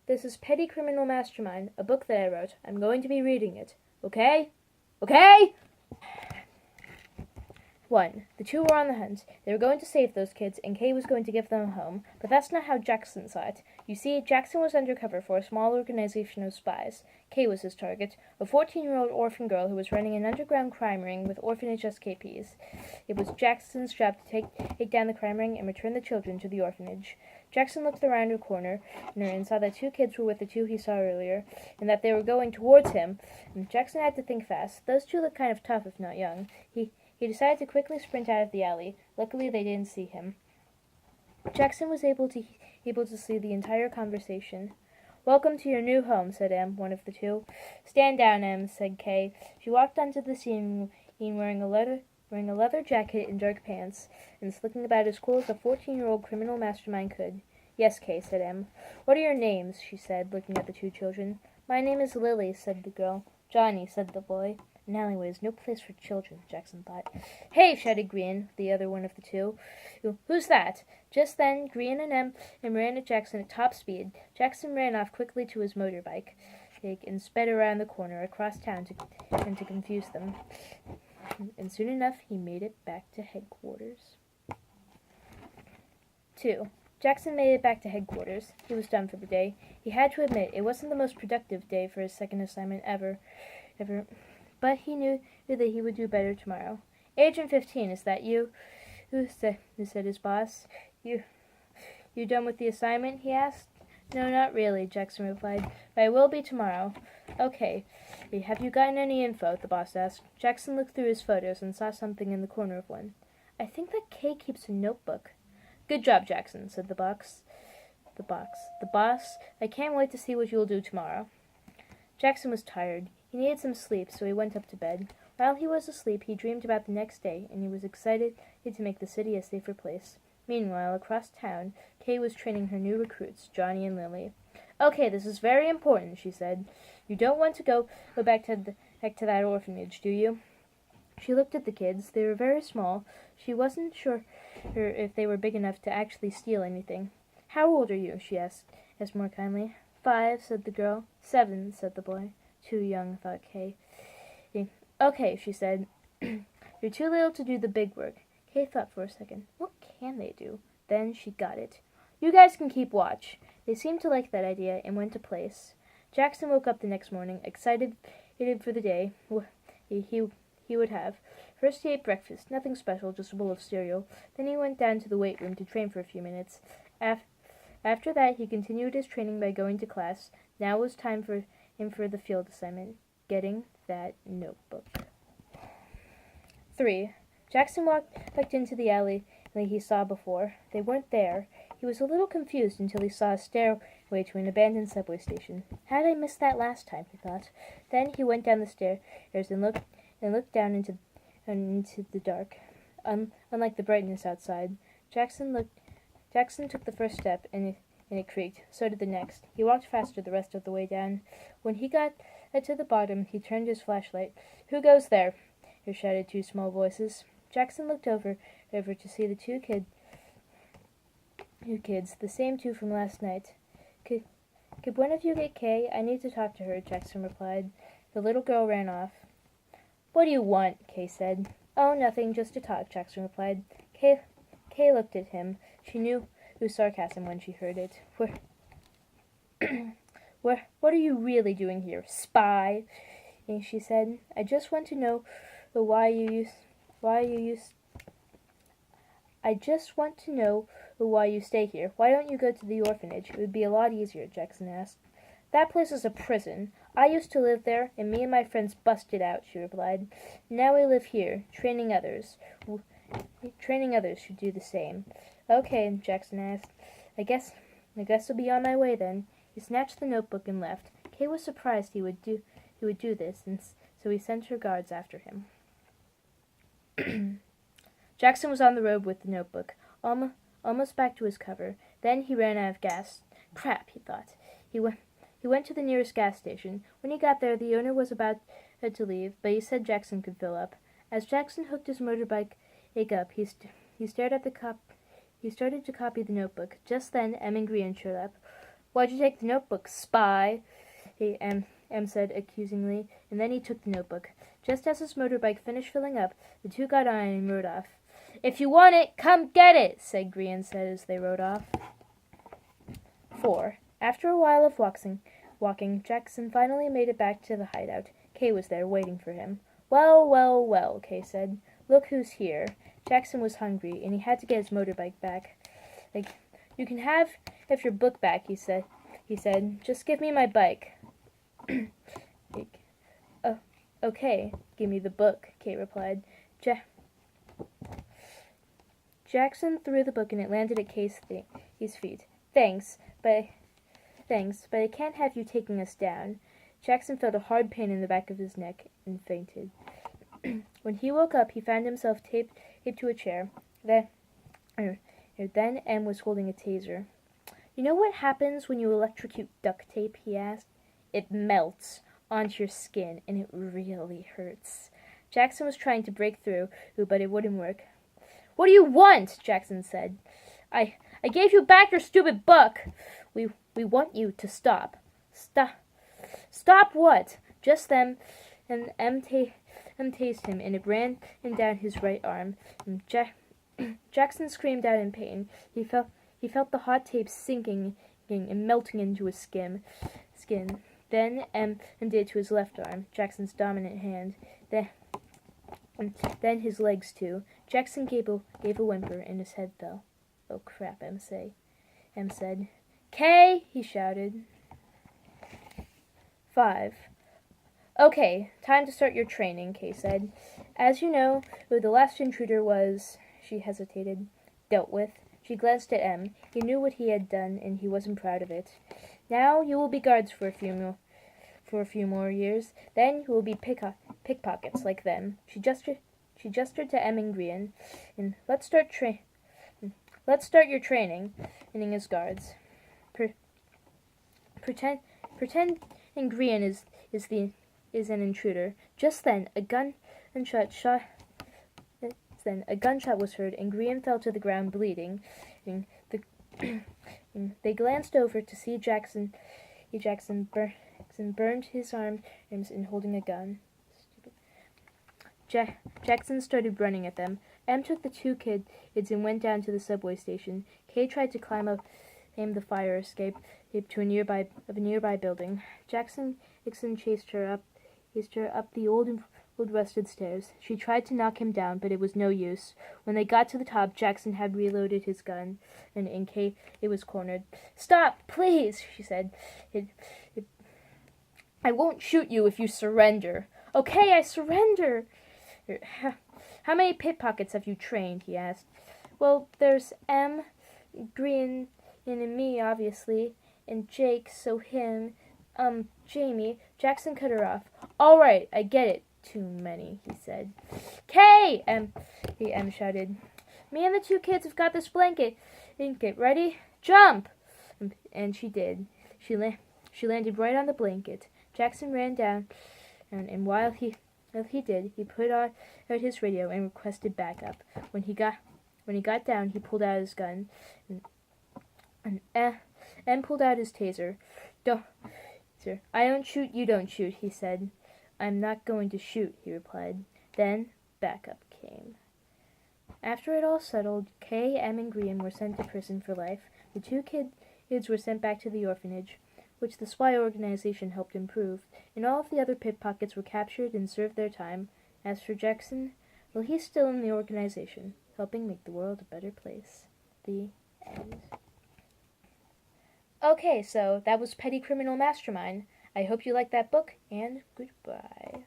This is Petty Criminal Mastermind, a book that I wrote. I'm going to be reading it. Okay? Okay? 1. The two were on the hunt. They were going to save those kids, and Kay was going to give them a home. But that's not how Jackson saw it. You see, Jackson was undercover for a small organization of spies. Kay was his target, a 14-year-old orphan girl who was running an underground crime ring with orphanage escapees. It was Jackson's job to take down the crime ring and return the children to the orphanage. Jackson looked around a corner and saw that 2 kids were with the 2 he saw earlier, and that they were going towards him. And Jackson had to think fast. Those 2 looked kind of tough, if not young. He decided to quickly sprint out of the alley. Luckily, they didn't see him. Jackson was able to see the entire conversation. "Welcome to your new home," said Em, one of the 2. "Stand down, Em," said Kay. She walked onto the scene wearing a leather jacket and dark pants, and looking about as cool as a 14-year-old criminal mastermind could. "Yes, Kay," said Em. "What are your names?" she said, looking at the 2 children. "My name is Lily," said the girl. "Johnny," said the boy. An alleyway is no place for children, Jackson thought. "Hey!" shouted Grian, the other one of the 2. "Who's that?" Just then, Grian and Em ran at Jackson at top speed. Jackson ran off quickly to his motorbike and sped around the corner across town to confuse them. And soon enough, he made it back to headquarters. 2. Jackson made it back to headquarters. He was done for the day. He had to admit it wasn't the most productive day for his second assignment ever. But he knew that he would do better tomorrow. "Agent 15, is that you?" said his boss. You done with the assignment?" he asked. "No, not really," Jackson replied, "but I will be tomorrow." "Okay. Have you gotten any info?" the boss asked. Jackson looked through his photos and saw something in the corner of one. "I think that Kay keeps a notebook." "Good job, Jackson," said the boss. "I can't wait to see what you'll do tomorrow." Jackson was tired. He needed some sleep, so he went up to bed. While he was asleep, he dreamed about the next day, and he was excited to make the city a safer place. Meanwhile, across town, Kay was training her new recruits, Johnny and Lily. "Okay, this is very important," she said. "You don't want to go back to that orphanage, do you?" She looked at the kids. They were very small. She wasn't sure if they were big enough to actually steal anything. "How old are you?" she asked more kindly. "5, said the girl. 7, said the boy. "Too young," thought Kay. "Okay," she said. "You're too little to do the big work." Kay thought for a second. What can they do? Then she got it. "You guys can keep watch." They seemed to like that idea and went to place. Jackson woke up the next morning, excited for the day he would have. First he ate breakfast, nothing special, just a bowl of cereal. Then he went down to the weight room to train for a few minutes. After that he continued his training by going to class. Now was time for him for the field assignment, getting that notebook. 3. Jackson walked into the alley he saw before. They weren't there. He was a little confused until he saw a stairway to an abandoned subway station. "How did I miss that last time?" he thought. Then he went down the stairs and looked down into the dark. Unlike the brightness outside, Jackson took the first step and it creaked. So did the next. He walked faster the rest of the way down. When he got to the bottom, he turned his flashlight. "Who goes there?" he shouted 2 small voices. Jackson looked over to see the 2 kids, the same 2 from last night. Could one of you get Kay? I need to talk to her," Jackson replied. The little girl ran off. "What do you want?" Kay said. "Oh, nothing, just to talk," Jackson replied. Kay looked at him. She knew it was sarcasm when she heard it. What are you really doing here, spy?" she said. "I just want to know why you stay here. Why don't you go to the orphanage? It would be a lot easier," Jackson asked. "That place is a prison. I used to live there, and me and my friends busted out," she replied. "Now we live here, training others. Training others should do the same." "Okay," Jackson asked. I guess I'll be on my way then." He snatched the notebook and left. Kay was surprised he would do this, and so he sent her guards after him. Jackson was on the road with the notebook, almost back to his cover. Then he ran out of gas. "Crap," he thought. He went to the nearest gas station. When he got there, the owner was about to leave, but he said Jackson could fill up. As Jackson hooked his motorbike up, he started to copy the notebook. Just then, Em and Grian showed up. Why'd you take the notebook, spy? M said accusingly, and then he took the notebook. Just as his motorbike finished filling up, the two got on and rode off. If you want it, come get it, said Grian said as they rode off. 4. After a while of walking, Jackson finally made it back to the hideout. Kay was there, waiting for him. Well, well, well, Kay said. Look who's here. Jackson was hungry, and he had to get his motorbike back. You can have your book back, he said. Just give me my bike. Okay, give me the book, Kay replied. Jackson threw the book and it landed at Kay's feet. Thanks, but I can't have you taking us down. Jackson felt a hard pain in the back of his neck and fainted. When he woke up, he found himself taped to a chair. Then M was holding a taser. You know what happens when you electrocute duct tape, he asked. It melts onto your skin, and it really hurts. Jackson was trying to break through, but it wouldn't work. What do you want? Jackson said. I gave you back your stupid book. We want you to stop. Stop what? Just then, and M tased him, and it ran down his right arm. Jackson screamed out in pain. He felt the hot tape sinking and melting into his skin. Then M did to his left arm, Jackson's dominant hand. Then his legs too. Jackson gave a whimper, and his head fell. Oh crap, M said. Kay, he shouted. 5. Okay, time to start your training, Kay said. As you know, who the last intruder was, she hesitated, dealt with. She glanced at M. He knew what he had done, and he wasn't proud of it. Now you will be guards for a few more years. Then you will be pickpockets like them. She gestured to M and Grian, and let's start your training as guards. Pretend Grian is an intruder. Just then a gunshot was heard, and Grian fell to the ground bleeding. They glanced over to see Jackson burned his arms and holding a gun. Jackson started running at them. M took the two kids and went down to the subway station. Kay tried to climb the fire escape to a nearby building. Jackson chased her up the old rusted stairs. She tried to knock him down, but it was no use. When they got to the top, Jackson had reloaded his gun, and Kay was cornered. Stop, please, she said. I won't shoot you if you surrender. Okay, I surrender. How many pickpockets have you trained? He asked. Well, there's M, Grian, and me, obviously, and Jake, so him, Jamie. Jackson cut her off. All right, I get it. Too many, he said. Kay! M shouted. Me and the two kids have got this blanket. Ready? Jump! And she did. She landed right on the blanket. Jackson ran down, and while he did, he put out his radio and requested backup. When he got down, he pulled out his gun, and pulled out his taser. Don't, sir, I don't shoot, you don't shoot, he said. I'm not going to shoot, he replied. Then backup came. After it all settled, Kay, M, and Grian were sent to prison for life. The two kids were sent back to the orphanage, which the spy organization helped improve, and all of the other pickpockets were captured and served their time. As for Jackson, well, he's still in the organization, helping make the world a better place. The end. Okay, so that was Petty Criminal Mastermind. I hope you liked that book, and goodbye.